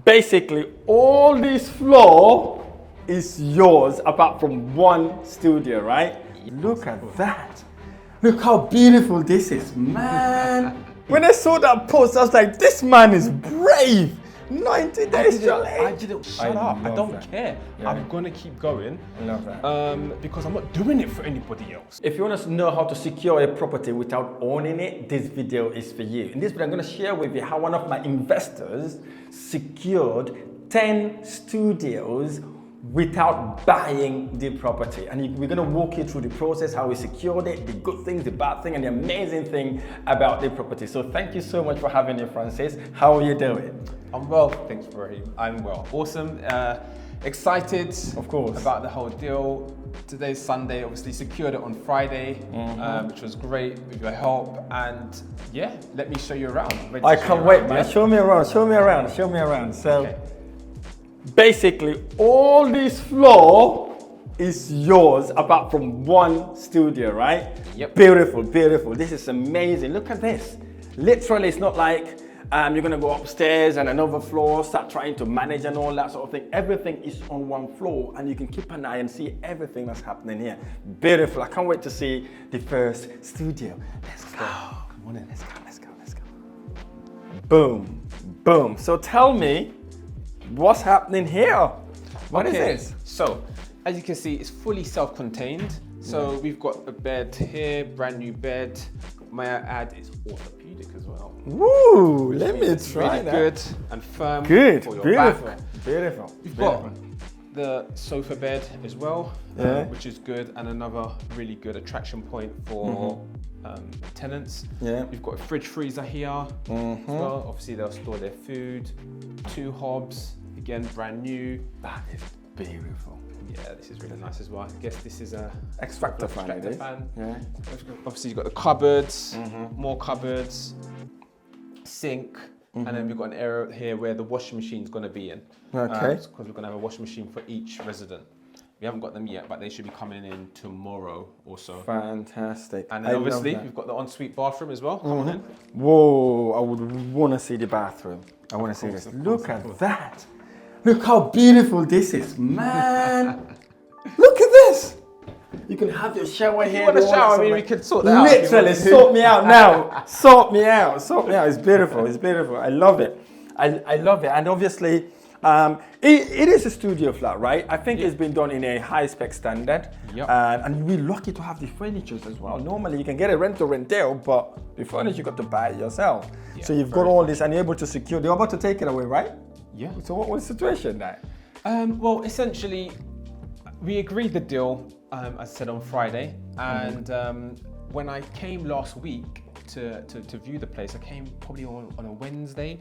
Basically, all this floor is yours apart from one studio, right? Look at that. Look how beautiful this is, man. When I saw that post, I was like, this man is brave. 90 days challenge. I didn't shut up. I don't care. Yeah. I'm gonna keep going. I love that. Because I'm not doing it for anybody else. If you want to know how to secure a property without owning it, this video is for you. In this video, I'm going to share with you how one of my investors secured 10 studios without buying the property. And we're going to walk you through the process, how we secured it, the good things, the bad thing, and the amazing thing about the property. So thank you so much for having me, Francis. How are you doing? I'm well, thanks, Rahim. I'm well. Awesome. Excited, of course, about the whole deal. Today's Sunday, obviously secured it on Friday, which was great with your help. And yeah, let me show you around. I can't wait, man. Yeah? Show me around, show me around, show me around. So okay. Basically, all this floor is yours apart from one studio, right? Yep. Beautiful, beautiful. This is amazing. Look at this. Literally, it's not like you're gonna go upstairs and another floor, start trying to manage and all that sort of thing. Everything is on one floor and you can keep an eye and see everything that's happening here. Beautiful. I can't wait to see the first studio. Let's go. Come on in, let's go, let's go, let's go. Boom, boom. So tell me, what's happening here? What is this? So, as you can see, it's fully self-contained. So we've got a bed here, brand new bed. May I add, it's orthopedic as well. Woo! Let me try really that. Good and firm. Good, for your beautiful, back. beautiful. We've got the sofa bed as well, which is good, and another really good attraction point for tenants. Yeah. We've got a fridge freezer here as well. Obviously, they'll store their food. 2 hobs, again, brand new. That is beautiful. Yeah, this is really nice as well. I guess this is a extractor fan. Yeah. Obviously, you've got the cupboards, more cupboards, sink, and then we've got an area here where the washing machine is going to be in. Okay. Because we're going to have a washing machine for each resident. We haven't got them yet, but they should be coming in tomorrow or so. Fantastic. And then obviously, we've got the ensuite bathroom as well coming in. Whoa, I would want to see the bathroom. I want to see this. Look at that. Look how beautiful this is, man. Look at this. You can have your shower here. If you want a shower, I mean, we can sort that out. Literally, sort me out now. Sort me out. Sort me out. It's beautiful. It's beautiful. I love it. I love it. And obviously, it is a studio flat, right? I think it's been done in a high spec standard. Yep. And we're lucky to have the furniture as well. Normally, you can get a rental, but the furniture you got to buy it yourself. Yeah, so you've got all this and you're able to secure. They're about to take it away, right? Yeah. So what was the situation there? Well, essentially, we agreed the deal, as I said, on Friday. And when I came last week to view the place, I came probably on a Wednesday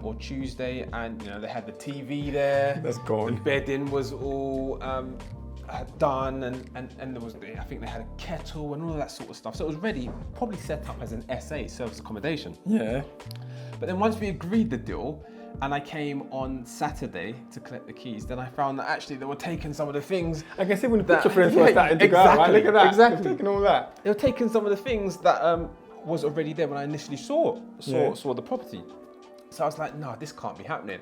or Tuesday, and you know they had the TV there. That's gone. The bedding was all done, and there was, I think they had a kettle and all of that sort of stuff. So it was ready, probably set up as an SA, service accommodation. Yeah. But then once we agreed the deal, and I came on Saturday to collect the keys, then I found that actually they were taking some of the things. I can see when the picture frames were starting to go out, right? Look at that. Exactly. They're taking all that. They were taking some of the things that was already there when I initially saw the property. So I was like, no, this can't be happening.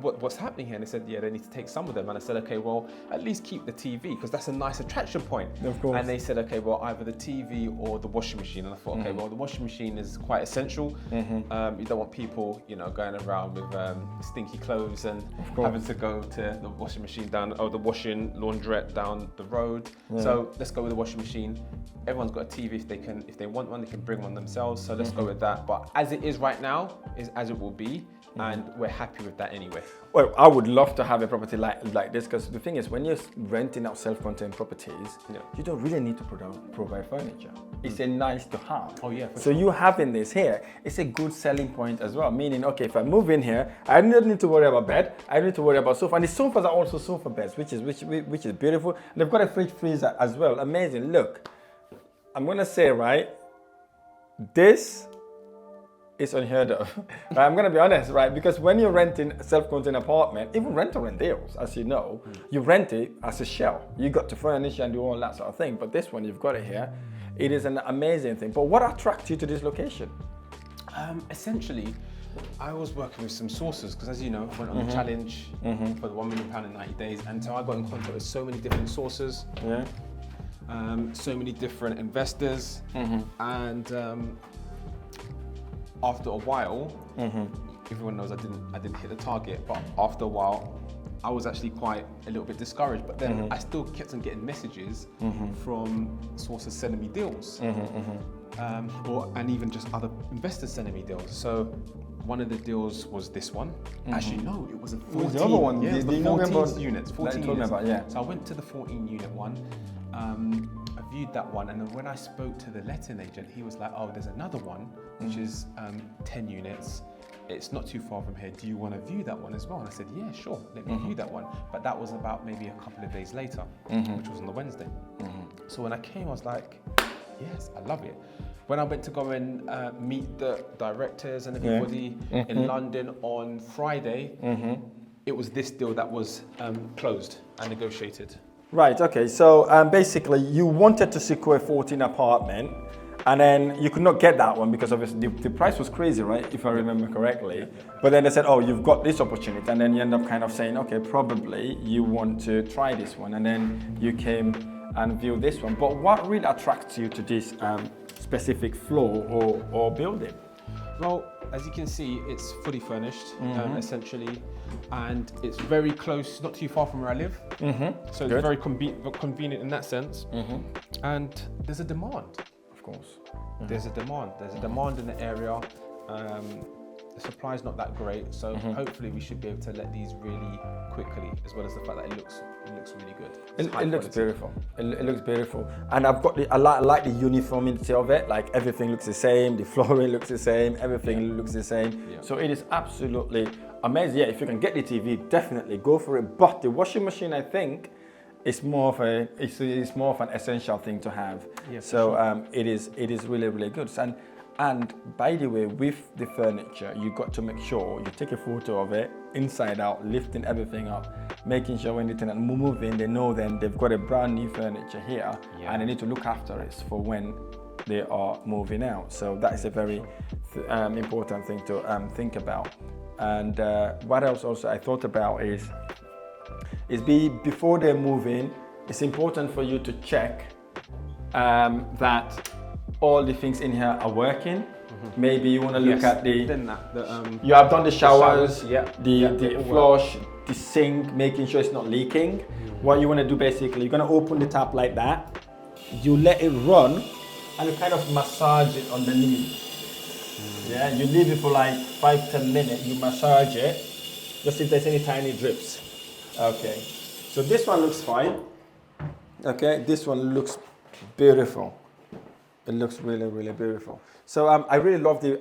What's happening here? And they said, yeah, they need to take some of them. And I said, okay, well, at least keep the TV because that's a nice attraction point. Of course. And they said, okay, well, either the TV or the washing machine. And I thought, okay, well, the washing machine is quite essential. You don't want people, you know, going around with stinky clothes and having to go to the washing machine the washing laundrette down the road. Yeah. So let's go with the washing machine. Everyone's got a TV if they want one, they can bring one themselves. So let's go with that. But as it is right now, is as it will be, and we're happy with that anyway. Well, I would love to have a property like this because the thing is, when you're renting out self-contained properties, you don't really need to provide furniture. It's a nice to have. Oh yeah. So you having this here, it's a good selling point as well. Meaning, okay, if I move in here, I don't need to worry about bed. I don't need to worry about sofa. And the sofas are also sofa beds, which is beautiful. And they've got a fridge freezer as well. Amazing. Look, I'm gonna say, right, this is unheard of. Right, I'm gonna be honest, right? Because when you're renting a self-contained apartment, even rental deals, as you know, you rent it as a shell. You got to furnish and do all that sort of thing. But this one, you've got it here. It is an amazing thing. But what attracts you to this location? Essentially, I was working with some sources because, as you know, I went on the challenge for the £1 million in 90 days, and so I got in contact with so many different sources, so many different investors, and after a while, everyone knows I didn't hit the target, but after a while, I was actually quite a little bit discouraged. But then I still kept on getting messages from sources sending me deals. And even just other investors sending me deals. So one of the deals was this one. Actually, no, it was a 14. The other one, yeah, the 14 units. 14 units. About, yeah. So I went to the 14 unit one. I viewed that one, and then when I spoke to the letting agent, he was like, "Oh, there's another one, which is 10 units. It's not too far from here. Do you want to view that one as well?" And I said, "Yeah, sure. Let me view that one." But that was about maybe a couple of days later, which was on the Wednesday. So when I came, I was like, "Yes, I love it." When I went to go and meet the directors and everybody in London on Friday, it was this deal that was closed and negotiated. Right, okay. So basically, you wanted to secure a 14 apartment, and then you could not get that one because obviously the price was crazy, right? If I remember correctly. But then they said, "Oh, you've got this opportunity," and then you end up kind of saying, "Okay, probably you want to try this one," and then you came and viewed this one. But what really attracts you to this specific floor or building? Well, as you can see, it's fully furnished, essentially, and it's very close, not too far from where I live. So it's very convenient in that sense. And there's a demand. Of course. There's a demand. There's a demand in the area. The supply's not that great, so hopefully we should be able to let these really quickly, as well as the fact that it looks really good. It looks beautiful. It looks beautiful, and I've got I like the uniformity of it. Like everything looks the same, the flooring looks the same, everything looks the same. So it is absolutely amazing. Yeah, if you can get the TV, definitely go for it. But the washing machine, I think, is more of an essential thing to have. Yeah, so it is really good. And by the way, with the furniture, you got to make sure you take a photo of it inside out, lifting everything up, making sure when they tenant move in, they know then they've got a brand new furniture here, and they need to look after it for when they are moving out. So that is a very important thing to think about. And what else also I thought about is before they move in, it's important for you to check that all the things in here are working. Maybe you want to look at you have done the showers, the flush, the sink, making sure it's not leaking. What you want to do basically, you're going to open the tap like that, you let it run, and you kind of massage it underneath. Yeah, you leave it for like 5-10 minutes, you massage it, just if there's any tiny drips. Okay, so this one looks fine. Okay, this one looks beautiful. It looks really beautiful. So I really love the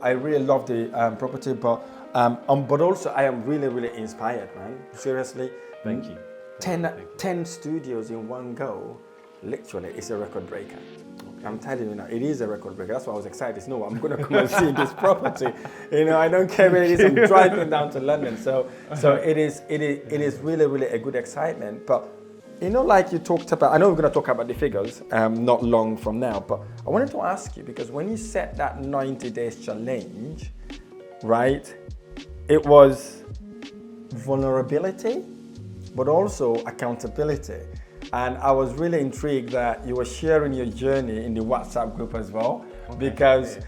property, but also I am really inspired, man. Seriously. Thank you. 10 studios in one go. Literally, it's a record breaker. Okay. I'm telling you now, it is a record breaker. That's why I was excited. No, I'm gonna come and see this property. You know, I don't care where it is. I'm driving down to London. So it is really a good excitement. But you know, like you talked about, I know we're going to talk about the figures not long from now, but I wanted to ask you, because when you set that 90 days challenge, right, it was vulnerability, but also accountability. And I was really intrigued that you were sharing your journey in the WhatsApp group as well, because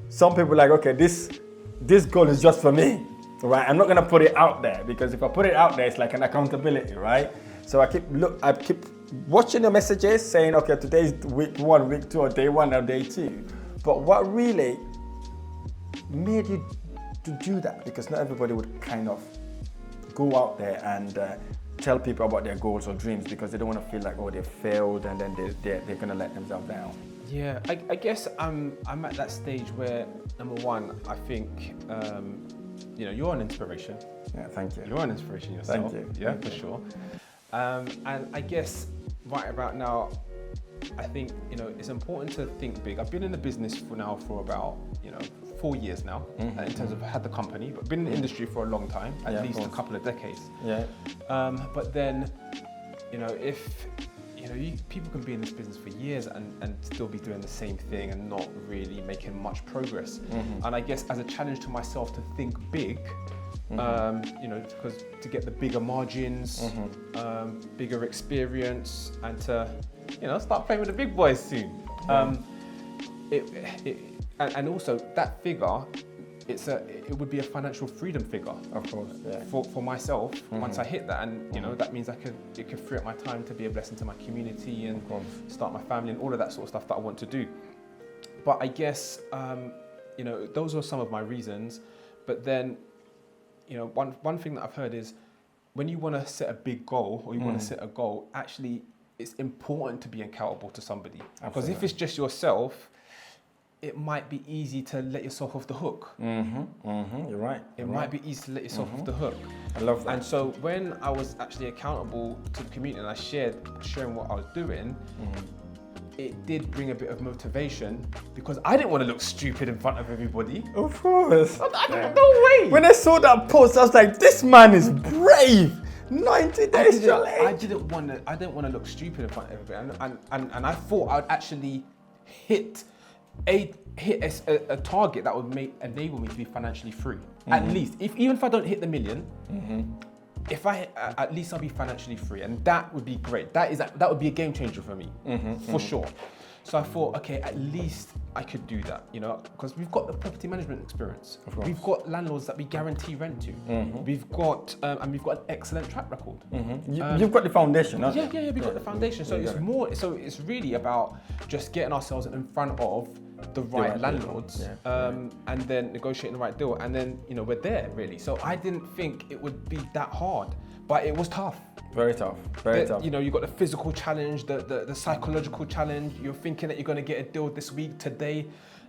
some people are like, okay, this goal is just for me, right? I'm not going to put it out there, because if I put it out there, it's like an accountability, right? So I keep watching the messages saying, okay, today's week 1, week 2, or day 1 or day 2. But what really made you to do that? Because not everybody would kind of go out there and tell people about their goals or dreams, because they don't want to feel like, oh, they failed and then they're going to let themselves down. Yeah, I guess I'm at that stage where, number one, I think, you know, you're an inspiration. Yeah, thank you. You're an inspiration yourself. Thank you. Yeah, for sure. And I guess right about now, I think, you know, it's important to think big. I've been in the business for about, you know, 4 years now, in terms of had the company, but been in the industry for a long time, at least a couple of decades. Yeah. But then, you know, if people can be in this business for years and still be doing the same thing and not really making much progress. And I guess as a challenge to myself to think big, because to get the bigger margins, bigger experience, and to, start playing with the big boys soon. And also that figure, it would be a financial freedom figure. Of course, yeah. For myself, once I hit that, and that means it could free up my time to be a blessing to my community and start my family and all of that sort of stuff that I want to do. But I guess those are some of my reasons. But then, one thing that I've heard is when you want to set a big goal or you want to set a goal, actually it's important to be accountable to somebody. Because if it's just yourself, it might be easy to let yourself off the hook. You're right. It might be easy to let yourself off the hook. I love that. And so when I was actually accountable to the community and I sharing what I was doing, it did bring a bit of motivation because I didn't want to look stupid in front of everybody. Of course. No way. When I saw that post, I was like, this man is brave. 90 days challenge. I didn't want to look stupid in front of everybody, and I thought I'd actually hit a target that would enable me to be financially free. At least, even if I don't hit the million, if I at least I'll be financially free, and that would be great. That would be a game changer for me, for sure. So I thought, okay, at least I could do that, because we've got the property management experience. We've got landlords that we guarantee rent to. We've got and we've got an excellent track record. You've got the foundation, haven't you? Yeah, we've got the foundation. So it's more. So it's really about just getting ourselves in front of the right landlords, and then negotiating the right deal, and then we're there really. So I didn't think it would be that hard, but it was tough. Very tough. Very tough. You've got the physical challenge, the psychological challenge. You're thinking that you're going to get a deal this week, today,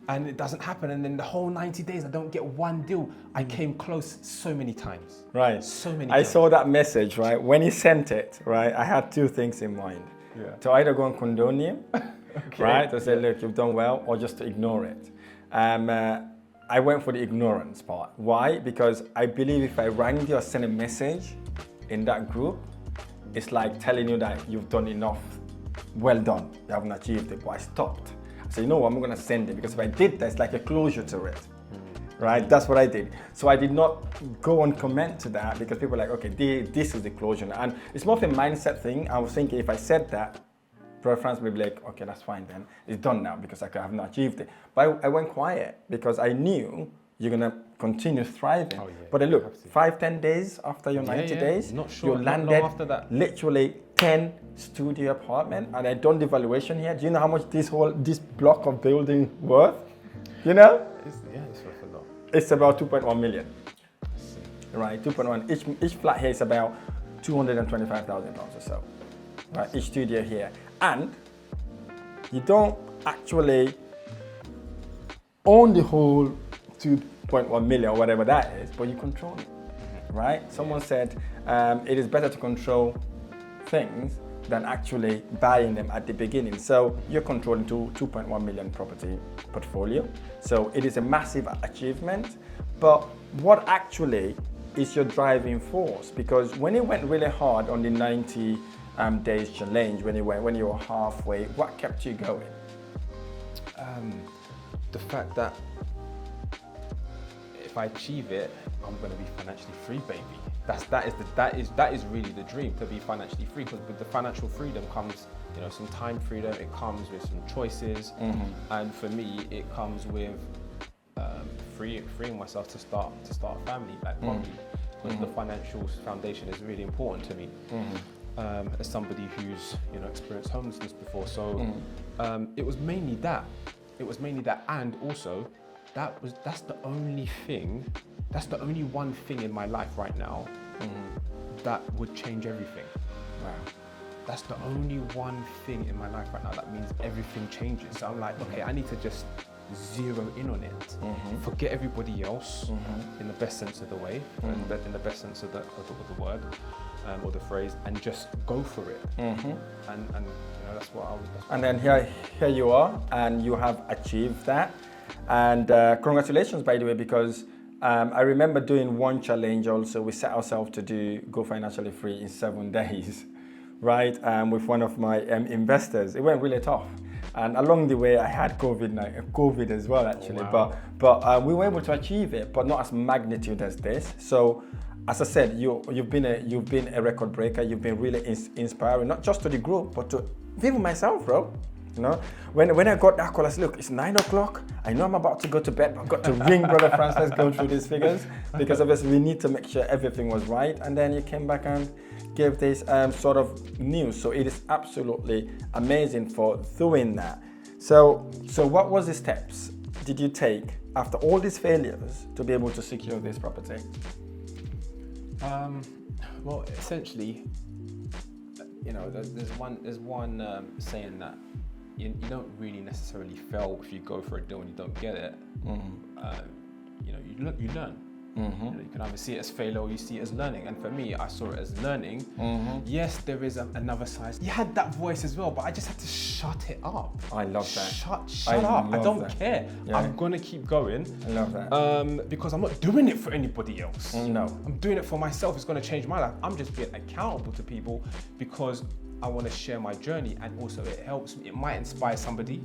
and it doesn't happen. And then the whole 90 days, I don't get one deal. I came close so many times. Right. So many I times. saw that message, right? When he sent it, right, I had two things in mind. Yeah. To either go and condone him, Okay. right? To say, look, you've done well, or just to ignore it. I went for the ignorance part. Why? Because I believe if I rang you or send a message in that group, it's like telling you that you've done enough. Well done, you haven't achieved it, but I stopped. So you know what, I'm gonna send it, because if I did that, it's like a closure to it, right? That's what I did. So I did not go and comment to that, because people are like, okay, this is the closure. And it's more of a mindset thing. I was thinking if I said that, preference would be like, okay, that's fine then. It's done now because I have not achieved it. But I went quiet because I knew you're gonna continue thriving. Oh, yeah. But then look, 5-10 days after your 90 days, Not sure. you Not long landed after that. literally 10 studio apartment, and I done the valuation here. Do you know how much this block of building worth? You know? It's worth a lot. It's about 2.1 million. Right, 2.1. Each flat here is about 225,000 pounds or so. Right, each studio here. And you don't actually own the whole 2.1 million or whatever that is, but you control it, right? Someone said it is better to control things than actually buying them at the beginning. So you're controlling 2.1 million property portfolio. So it is a massive achievement, but what actually is your driving force? Because when it went really hard on the 90 days challenge, when you were halfway, what kept you going? The fact that if I achieve it, I'm going to be financially free, baby. That is really the dream, to be financially free. Because with the financial freedom comes, some time freedom. It comes with some choices, and for me, it comes with freeing myself to start a family, like properly. Because the financial foundation is really important to me. As somebody who's experienced homelessness before, so it was mainly that. And also that's the only one thing in my life right now that would change everything. Wow. That's the only one thing in my life right now that means everything changes. So I'm like, okay, I need to just zero in on it, forget everybody else, in the best sense of the way, in the best sense of the word, or the phrase, and just go for it. And that's what I was. And then here you are, and you have achieved that. And congratulations, by the way, because I remember doing one challenge also. We set ourselves to go financially free in 7 days, right, with one of my investors. It went really tough. And along the way, I had COVID as well, actually. Wow. But we were able to achieve it, but not as magnitude as this. So, as I said, you've been a record breaker. You've been really inspiring, not just to the group, but to even myself, bro. You know, when I got that call, I said, look, it's 9 o'clock. I know I'm about to go to bed, but I've got to ring Brother France. Let's go through these figures, because obviously we need to make sure everything was right. And then you came back and gave this sort of news. So it is absolutely amazing for doing that. So what was the steps did you take after all these failures to be able to secure this property? Well, essentially, you know, there's one saying that you don't really necessarily fail if you go for a deal and you don't get it. You know, you learn. You know, you can either see it as failure or you see it as learning. And for me, I saw it as learning. Yes, there is another side. You had that voice as well, but I just had to shut it up. I love that. Shut up. I don't care. Yeah. I'm gonna keep going. I love that. Because I'm not doing it for anybody else. No. I'm doing it for myself. It's gonna change my life. I'm just being accountable to people because I want to share my journey, and also it helps me. It might inspire somebody.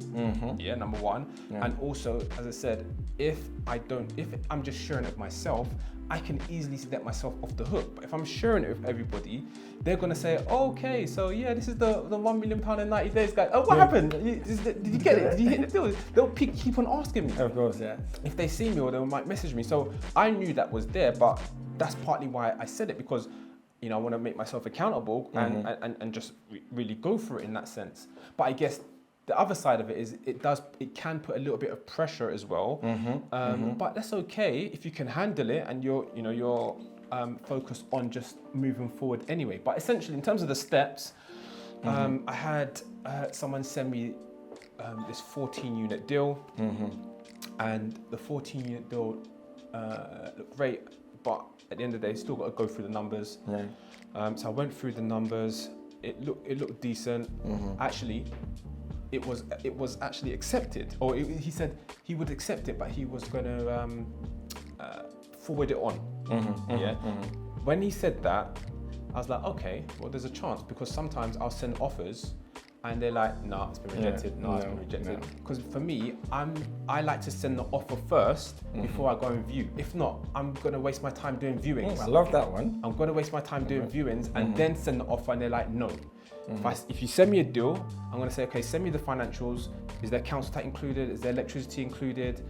Yeah, number one. Yeah. And also, as I said, if I'm just sharing it with myself, I can easily let myself off the hook. But if I'm sharing it with everybody, they're gonna say, okay, so yeah, this is the £1 million in 90 days, guys. Oh, what happened? Did you get it? Did you hit the deal? They'll keep on asking me. Of course, yeah. If they see me, or they might message me. So I knew that was there, but that's partly why I said it, because you know, I want to make myself accountable and just really go for it in that sense. But I guess the other side of it is it can put a little bit of pressure as well. But that's okay if you can handle it and you're focused on just moving forward anyway. But essentially, in terms of the steps, I had someone send me this 14-unit deal, and the 14-unit deal looked great, but at the end of the day, still got to go through the numbers. Yeah. So I went through the numbers. It looked decent. Actually, it was actually accepted. Or he said he would accept it, but he was going to forward it on. Yeah. When he said that, I was like, okay, well, there's a chance, because sometimes I'll send offers and they're like, no, it's been rejected. Yeah. No, it's been rejected. Because for me, I like to send the offer first before I go and view. If not, I'm going to waste my time doing viewings. I love that one. I'm going to waste my time doing viewings and then send the offer, and they're like, no. If you send me a deal, I'm going to say, okay, send me the financials. Is there council tax included? Is there electricity included?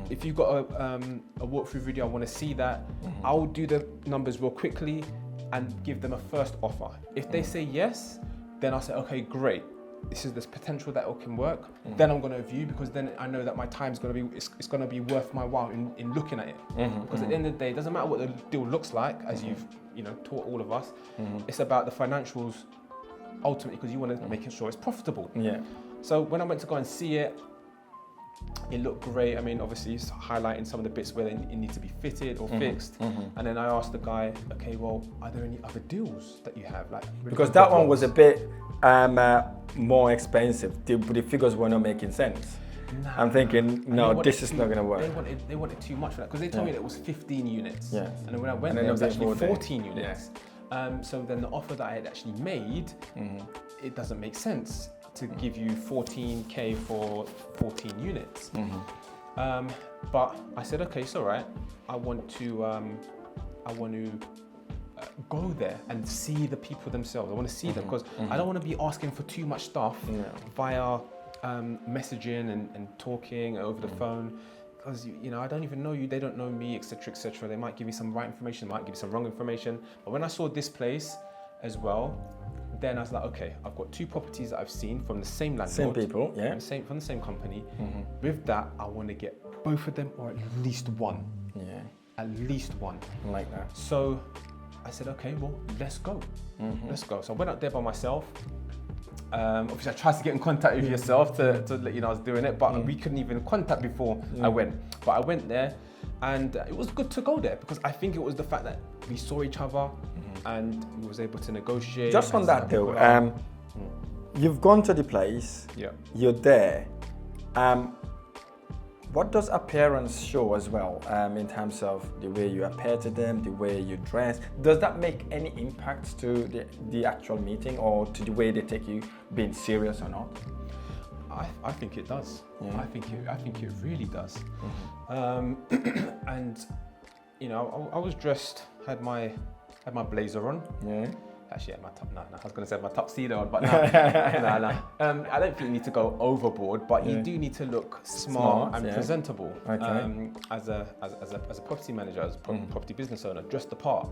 If you've got a walkthrough video, I want to see that. I'll do the numbers real quickly and give them a first offer. If they say yes, then I'll say, okay, great. This is this potential that it can work. Then I'm going to view, because then I know that my time's going to be, it's going to be worth my while in looking at it. Because at the end of the day, it doesn't matter what the deal looks like, as you've taught all of us. It's about the financials ultimately, because you want to make sure it's profitable. Yeah. So when I went to go and see it, it looked great. I mean, obviously, it's highlighting some of the bits where it need to be fitted or fixed. And then I asked the guy, okay, well, are there any other deals that you have? Because that one was a bit more expensive. The figures were not making sense. Nah, I'm thinking, no, this is not going to work. They wanted too much for that, because they told me that it was 15 units. Yeah. And then when I went there, it was actually 14 units. Yeah. So then the offer that I had actually made, it doesn't make sense to give you 14K for 14 units. But I said, okay, it's all right. I want to go there and see the people themselves. I want to see them, because I don't want to be asking for too much stuff via messaging and talking over the phone, because I don't even know you, they don't know me, etc., etc. They might give you some right information, might give you some wrong information. But when I saw this place as well, then I was like, okay, I've got 2 properties that I've seen from the same landlord, same people, yeah, from the same company. With that, I want to get both of them, or at least one. Yeah, at least one. I like that. So I said, okay, well, let's go. Let's go. So I went out there by myself. Obviously, I tried to get in contact with yourself to let you know I was doing it, but we couldn't even contact before I went. But I went there, and it was good to go there, because I think it was the fact that we saw each other and we was able to negotiate. Just on that though, you've gone to the place, you're there. What does appearance show as well in terms of the way you appear to them, the way you dress? Does that make any impact to the actual meeting or to the way they take you being serious or not? I think it does. Yeah. I think it really does. And you know, I was dressed, had my blazer on. Yeah. Actually, had my top. No, I was going to say my tuxedo on, but no. I don't think you need to go overboard, but you do need to look smart and presentable. Okay. As a property manager, as a property business owner, dress the part.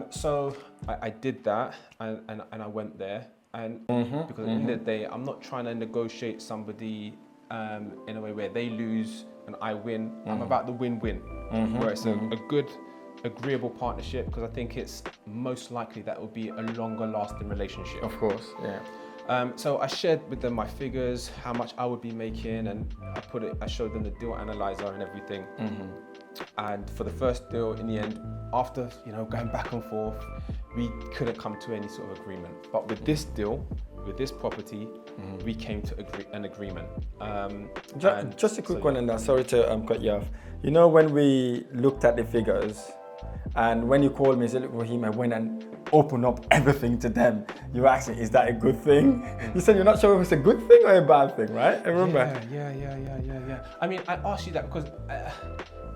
So I did that, and I went there, and because at the end of the day, I'm not trying to negotiate somebody in a way where they lose and I win. I'm about the win-win, where it's a good, agreeable partnership, because I think it's most likely that it will be a longer lasting relationship. Of course, yeah. So I shared with them my figures, how much I would be making, and I showed them the deal analyzer and everything. And for the first deal, in the end, after going back and forth, we couldn't come to any sort of agreement. But with this deal, with this property, we came to an agreement. Just a quick one on that. Sorry to cut you off. You know, when we looked at the figures, and when you called me and said, look, Rahim, I went and opened up everything to them. You were asking, is that a good thing? You said you're not sure if it's a good thing or a bad thing, right? I remember. Yeah. I mean, I asked you that because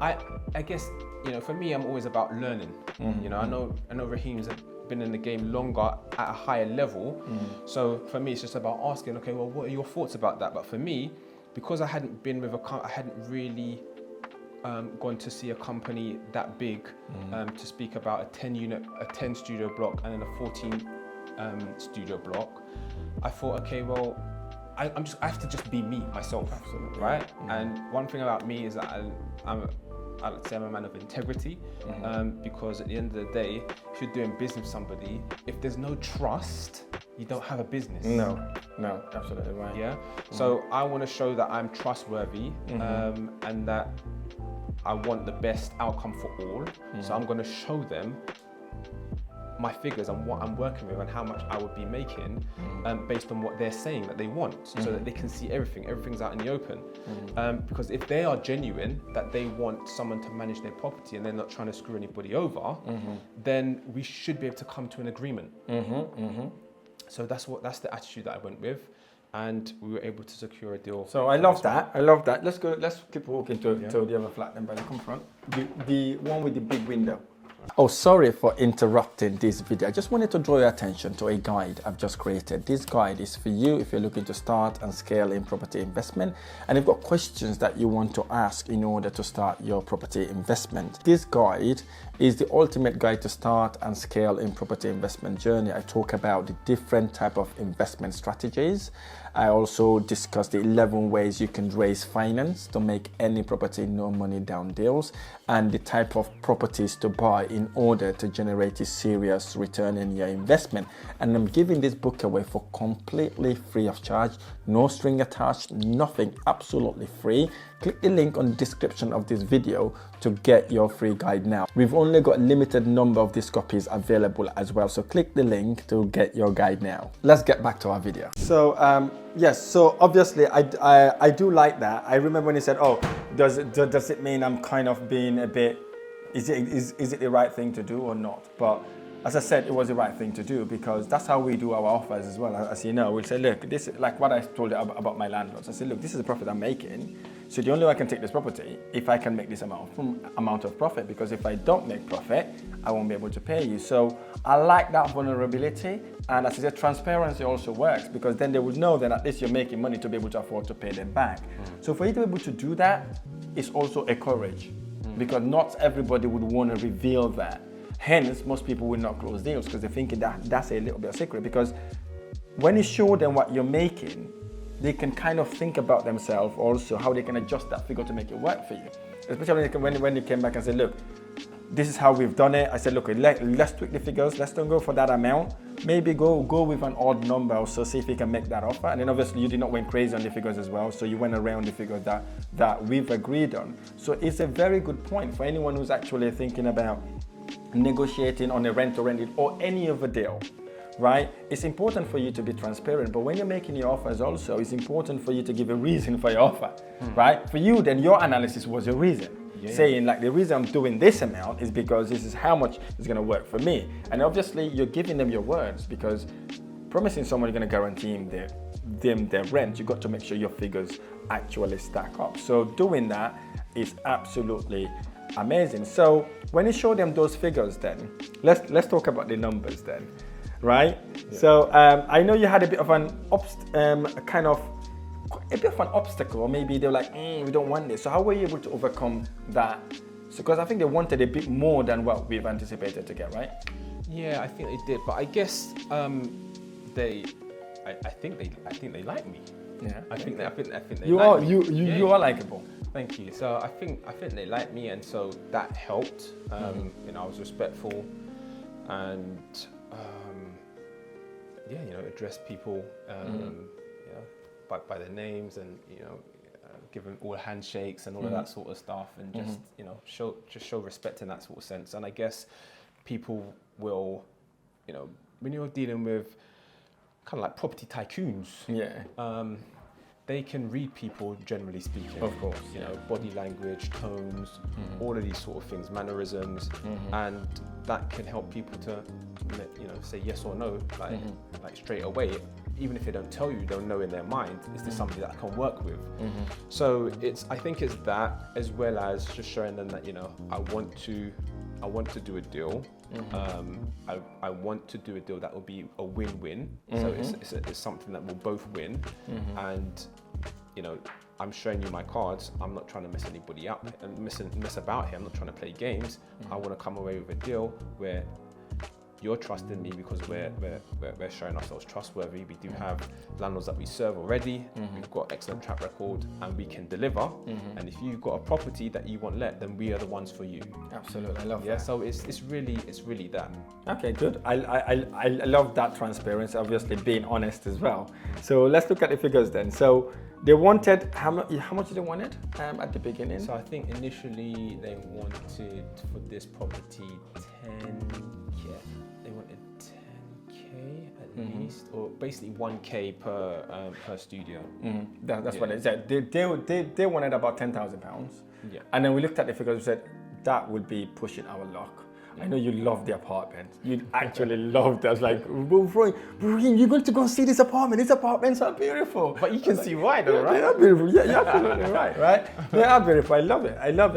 I guess, for me, I'm always about learning. I know Rahim's been in the game longer at a higher level. So for me, it's just about asking, okay, well, what are your thoughts about that? But for me, because I hadn't been with I hadn't really gone to see a company that big to speak about a 10 studio block and then a 14 studio block, I thought, okay, well, I have to just be me, myself. Absolutely. Right? And one thing about me is that I'd say I'm a man of integrity, because at the end of the day, if you're doing business with somebody, if there's no trust, you don't have a business. No, absolutely right. Yeah. So I want to show that I'm trustworthy, and that I want the best outcome for all. So I'm going to show them my figures and what I'm working with and how much I would be making based on what they're saying that they want, so that they can see everything's out in the open. Because if they are genuine, that they want someone to manage their property and they're not trying to screw anybody over, then we should be able to come to an agreement. So that's the attitude that I went with, and we were able to secure a deal. So I love that. Let's keep walking to the other flat then, by the front. The one with the big window. Oh, sorry for interrupting this video. I just wanted to draw your attention to a guide I've just created. This guide is for you if you're looking to start and scale in property investment, and you've got questions that you want to ask in order to start your property investment. This guide is the ultimate guide to start and scale in property investment journey. I talk about the different type of investment strategies. I also discuss the 11 ways you can raise finance to make any property no money down deals, and the type of properties to buy in order to generate a serious return in your investment. And I'm giving this book away for completely free of charge, no string attached, nothing, absolutely free. Click the link on the description of this video to get your free guide now. We've only got a limited number of these copies available as well, so click the link to get your guide now. Let's get back to our video. So yes, so obviously I do like that. I remember when you said, oh, does it mean I'm kind of being a bit, is it the right thing to do or not? But as I said, it was the right thing to do, because that's how we do our offers as well. As you know, we'll say, look, this is like what I told you about my landlords. I said, look, this is the profit I'm making. So the only way I can take this property if I can make this amount of profit, because if I don't make profit, I won't be able to pay you. So I like that vulnerability. And as I said, transparency also works, because then they will know that at least you're making money to be able to afford to pay them back. So for you to be able to do that, it's also a courage, because not everybody would want to reveal that. Hence, most people will not close deals because they're thinking that's a little bit of secret. Because when you show them what you're making, they can kind of think about themselves also, how they can adjust that figure to make it work for you. Especially when you came back and said, look, this is how we've done it. I said, look, let's tweak the figures. Let's don't go for that amount. Maybe go with an odd number or so, see if we can make that offer. And then obviously you did not went crazy on the figures as well. So you went around the figures that we've agreed on. So it's a very good point for anyone who's actually thinking about negotiating on a rent or rented or any other deal. right? It's important for you to be transparent, but when you're making your offers also, it's important for you to give a reason for your offer, right? For you, then your analysis was your reason. Saying like, the reason I'm doing this amount is because this is how much it's gonna work for me. And obviously you're giving them your words, because promising someone you're gonna guarantee them their rent, you got to make sure your figures actually stack up. So doing that is absolutely amazing. So when you show them those figures, then let's talk about the numbers then, right? Yeah. So I know you had a bit of an obstacle, or maybe they're like, we don't want this. So how were you able to overcome that? So, because I think they wanted a bit more than what we've anticipated to get, right? Yeah, I think they did, but I guess I think they like me. Yeah, I think they you like are me. You are likable. Thank you. So I think they like me, and so that helped. You know, I was respectful, and address people, by their names, and give them all handshakes and all of that sort of stuff, and just show respect in that sort of sense. And I guess people will, when you're dealing with kind of like property tycoons, they can read people, generally speaking. Of course. Body language, tones, all of these sort of things, mannerisms, and that can help people to, say yes or no, like straight away. Even if they don't tell you, they'll know in their mind, is this somebody that I can work with? So I think it's that, as well as just showing them that, I want to do a deal. I want to do a deal that will be a win-win. So it's something that we'll both win. And I'm showing you my cards. I'm not trying to mess anybody up and mess about here. I'm not trying to play games. I want to come away with a deal where you're trusting me, because we're showing ourselves trustworthy. We do have landlords that we serve already. We've got excellent track record, and we can deliver. And if you've got a property that you want let, then we are the ones for you. Absolutely, I love that. Yeah, so it's really that. Okay, good. I love that transparency. Obviously, being honest as well. So let's look at the figures then. So they wanted how much did they want it at the beginning? So I think initially they wanted for this property 10K. They wanted 10K at least, or basically 1K per studio. That's what they said. They wanted about £10,000. Yeah. And then we looked at the figures and said that would be pushing our luck. I know you love the apartment. You actually loved it. I was like, Rahim, you're going to go see this apartment. These apartments are beautiful. But you can see why though, right? They are beautiful. Yeah, you're absolutely right? They are beautiful. I love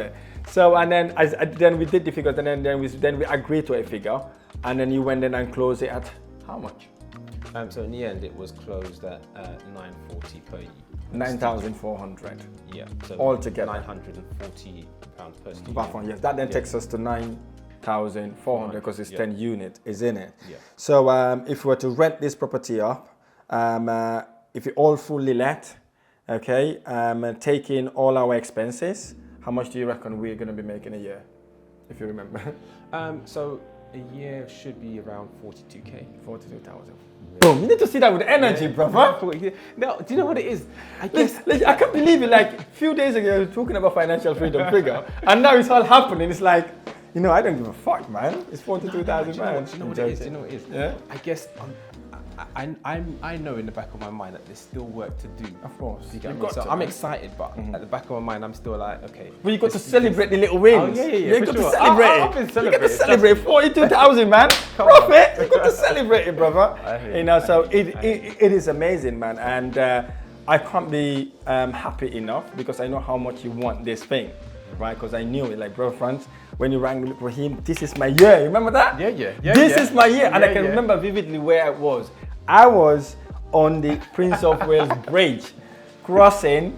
it. So, and then then we did the figures, and then we agreed to a figure, and then you went in and closed it at how much? So in the end, it was closed at 940 per year. 9,400. Yeah. So altogether. £940 per studio. Yes. That then takes us to 9,400 because it's 10 units, isn't it? Yeah. So if we were to rent this property up, if it all fully let, okay, taking all our expenses, how much do you reckon we're going to be making a year, if you remember? So a year should be around 42K. 42,000. Boom! You need to see that with energy, brother. No, do you know what it is? I guess I can't believe it. Like a few days ago, you were talking about financial freedom figure, and now it's all happening. It's like, I don't give a fuck, man. It's 42,000 pounds. Do you know what it is? Yeah. I guess I know in the back of my mind that there's still work to do. Of course. I'm excited, but at the back of my mind, I'm still like, okay. Well, you got to celebrate the little wins. Oh, yeah. You got to celebrate I've been celebrating. You got to celebrate 42,000, man. Profit. You got to celebrate it, brother. So it is amazing, man. And I can't be happy enough, because I know how much you want this thing, right? Because I knew it, like, bro, France, when you rang Rahim, this is my year. You remember that? Yeah. This is my year. And I can remember vividly where I was. I was on the Prince of Wales Bridge, crossing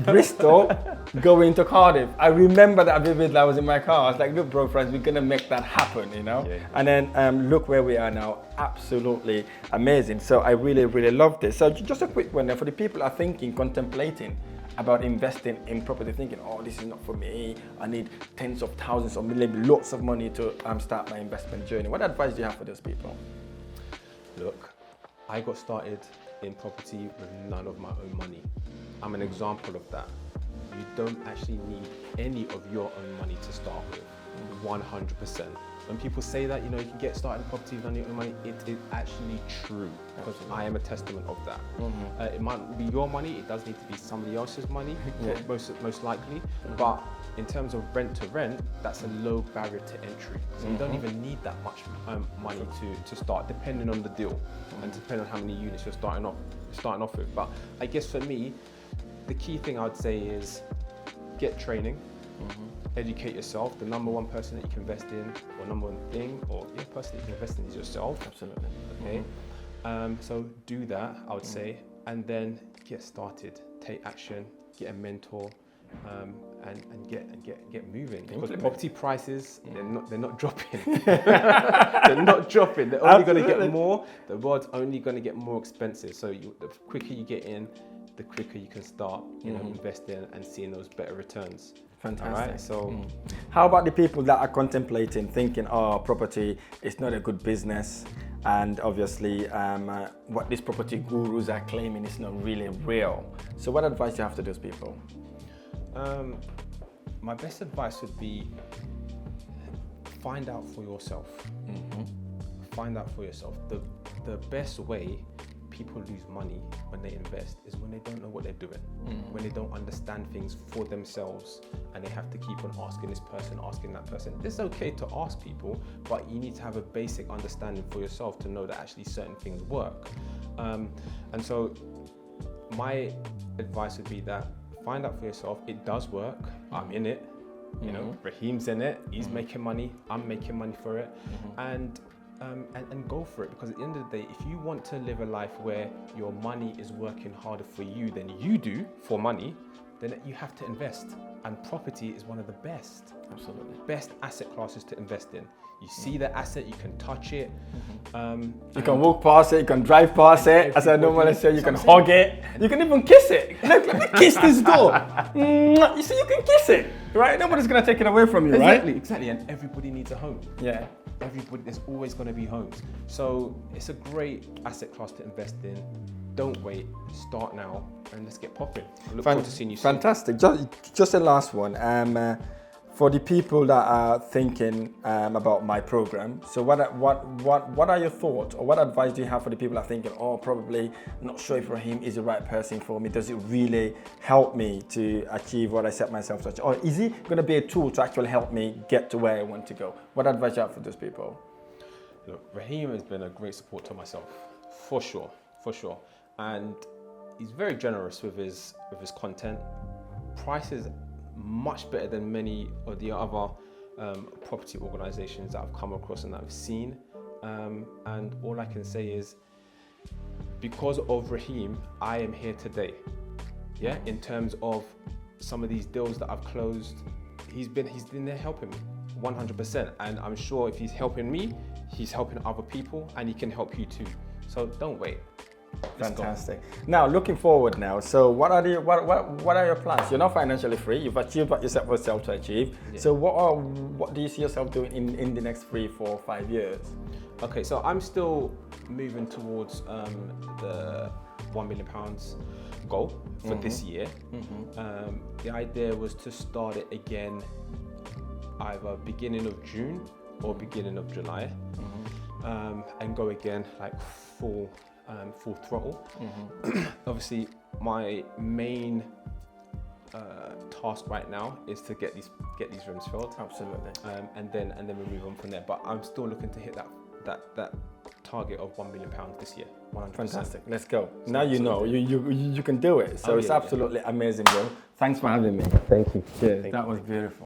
Bristol, going to Cardiff. I remember that vividly. I was in my car. I was like, look, bro, friends, we're going to make that happen, Yeah. And then look where we are now. Absolutely amazing. So I really, really love this. So just a quick one there for the people who are contemplating about investing in property, thinking, oh, this is not for me. I need tens of thousands or maybe lots of money to start my investment journey. What advice do you have for those people? Look, I got started in property with none of my own money. I'm an example of that. You don't actually need any of your own money to start with, 100%. When people say that, you know, you can get started in property with your own money, it is actually true, because I am a testament of that. It might be your money, it does need to be somebody else's money, most likely, but in terms of rent to rent, that's a low barrier to entry. So you don't even need that much money to start, depending on the deal and depending on how many units you're starting off with. But I guess for me, the key thing I would say is get training, educate yourself. The number one person that you can invest in, or number one thing, or person that you can invest in is yourself. Absolutely. Okay. So do that, I would say, and then get started. Take action. Get a mentor, and get moving. Because property prices, they're not dropping. They're not dropping. They're only going to get more. The world's only going to get more expensive. So the quicker you get in, the quicker you can start, investing and seeing those better returns. Fantastic. All right, so how about the people that are contemplating, thinking, oh, property is not a good business, and obviously what these property gurus are claiming is not really real. So what advice do you have to those people? My best advice would be find out for yourself. Find out for yourself. The best way people lose money when they invest is when they don't know what they're doing, when they don't understand things for themselves, and they have to keep on asking this person, asking that person. It's okay to ask people, but you need to have a basic understanding for yourself to know that actually certain things work. And so my advice would be that find out for yourself. It does work. I'm in it. You know, Rahim's in it. He's making money. I'm making money for it. And go for it, because at the end of the day, if you want to live a life where your money is working harder for you than you do for money, then you have to invest. And property is one of the best asset classes to invest in. You see the asset, you can touch it. You can walk past it, you can drive past it. As I normally say, you can hug it. You can even kiss it. Let me kiss this door. You see, you can kiss it, right? Nobody's going to take it away from you, right? Exactly. And everybody needs a home. Yeah. There's always going to be homes. So it's a great asset class to invest in. Don't wait, start now, and let's get popping. I look forward to seeing you soon. Fantastic. Just a last one. For the people that are thinking about my program, so what are your thoughts, or what advice do you have for the people that are thinking, oh, probably not sure if Rahim is the right person for me? Does it really help me to achieve what I set myself to achieve? Or is it going to be a tool to actually help me get to where I want to go? What advice do you have for those people? Look, Rahim has been a great support to myself, for sure. And he's very generous with his content. Prices much better than many of the other property organizations that I've come across and that I've seen. And all I can say is, because of Rahim, I am here today. Yeah, in terms of some of these deals that I've closed, he's been there helping me 100%. And I'm sure if he's helping me, he's helping other people, and he can help you too. So don't wait. Fantastic. Now, looking forward now. So what are your plans? You're not financially free. You've achieved what you set yourself to achieve. Yeah. So what do you see yourself doing in the next 3, 4, 5 years? Okay, so I'm still moving towards the £1 million goal for this year. The idea was to start it again either beginning of June or beginning of July, and go again like full throttle. Obviously, my main task right now is to get these rooms filled. Absolutely. And then we move on from there. But I'm still looking to hit that target of £1 million this year. 100%. Fantastic. Let's go. So now you know you can do it. So it's absolutely amazing, bro. Thanks for having me. Thank you. Cheers. That was beautiful.